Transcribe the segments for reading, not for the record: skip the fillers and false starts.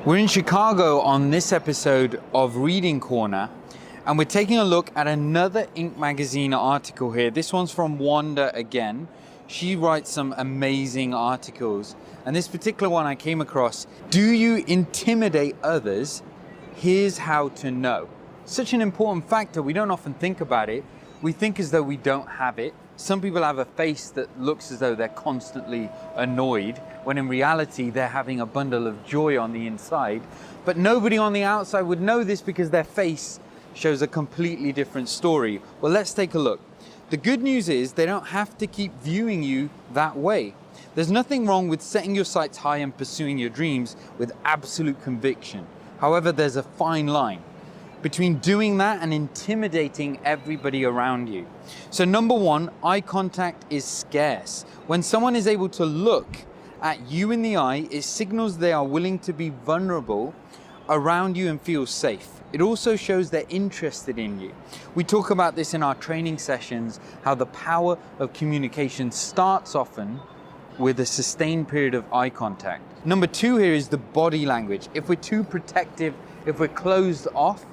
We're in Chicago on this episode of Reading Corner, and we're taking a look at another Inc. magazine article here. This one's from Wanda again. She writes some amazing articles, and this particular one I came across, do you intimidate others? Here's how to know. Such an important factor, we don't often think about it. We think as though we don't have it. Some people have a face that looks as though they're constantly annoyed, when in reality they're having a bundle of joy on the inside. But nobody on the outside would know this because their face shows a completely different story. Well, let's take a look. The good news is they don't have to keep viewing you that way. There's nothing wrong with setting your sights high and pursuing your dreams with absolute conviction. However, there's a fine line between doing that and intimidating everybody around you. So number one, eye contact is scarce. When someone is able to look at you in the eye, it signals they are willing to be vulnerable around you and feel safe. It also shows they're interested in you. We talk about this in our training sessions, how the power of communication starts often with a sustained period of eye contact. Number two here is the body language. If we're too protective, if we're closed off,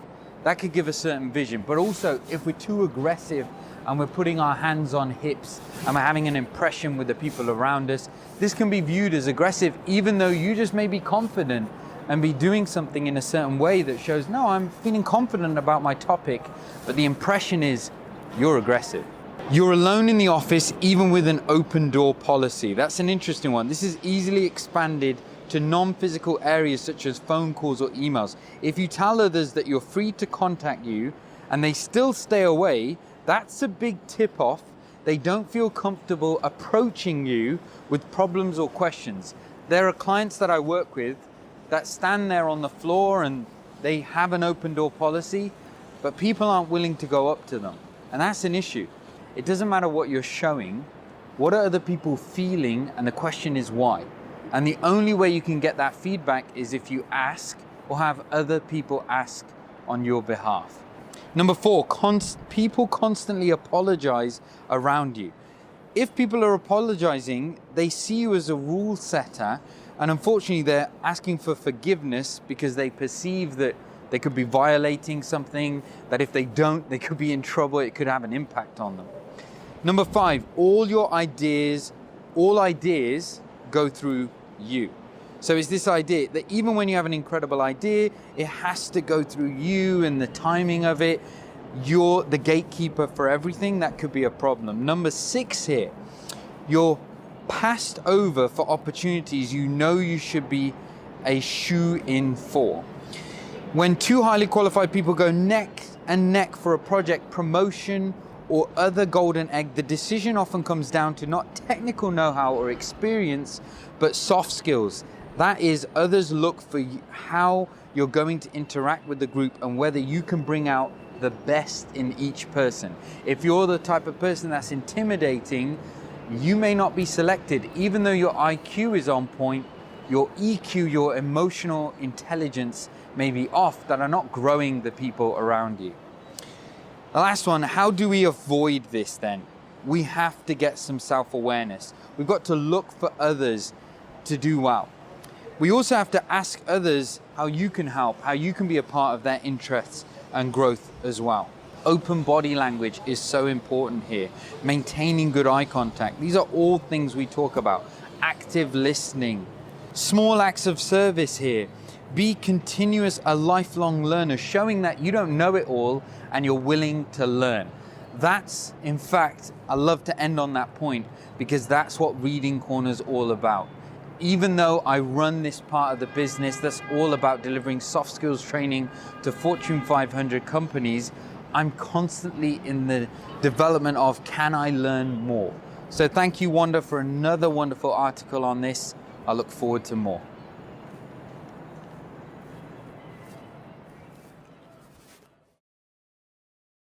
that could give a certain vision. But also, if we're too aggressive and we're putting our hands on hips and we're having an impression with the people around us, this can be viewed as aggressive, even though you just may be confident and be doing something in a certain way that shows, no, I'm feeling confident about my topic, but the impression is you're aggressive. You're alone in the office, even with an open door policy. That's an interesting one. This is easily expanded to non-physical areas such as phone calls or emails. If you tell others that you're free to contact you and they still stay away, that's a big tip-off. They don't feel comfortable approaching you with problems or questions. There are clients that I work with that stand there on the floor and they have an open door policy, but people aren't willing to go up to them. And that's an issue. It doesn't matter what you're showing, what are other people feeling, and the question is why. And the only way you can get that feedback is if you ask or have other people ask on your behalf. Number four, people constantly apologize around you. If people are apologizing, they see you as a rule setter, and unfortunately they're asking for forgiveness because they perceive that they could be violating something, that if they don't, they could be in trouble, it could have an impact on them. Number five, all ideas go through you. So it's this idea that even when you have an incredible idea, it has to go through you and the timing of it. You're the gatekeeper for everything. That could be a problem. Number six here, you're passed over for opportunities you know you should be a shoe-in for. When two highly qualified people go neck and neck for a project, promotion, or other golden egg, the decision often comes down to not technical know-how or experience, but soft skills. That is, others look for how you're going to interact with the group and whether you can bring out the best in each person. If you're the type of person that's intimidating, you may not be selected, even though your IQ is on point. Your EQ, your emotional intelligence may be off, that are not growing the people around you. The last one, how do we avoid this then? We have to get some self-awareness. We've got to look for others to do well. We also have to ask others how you can help, how you can be a part of their interests and growth as well. Open body language is so important here. Maintaining good eye contact. These are all things we talk about. Active listening. Small acts of service here. Be continuous, a lifelong learner, showing that you don't know it all and you're willing to learn. That's, in fact, I love to end on that point because that's what Reading Corner is all about. Even though I run this part of the business that's all about delivering soft skills training to Fortune 500 companies, I'm constantly in the development of, can I learn more? So thank you, Wanda, for another wonderful article on this. I look forward to more.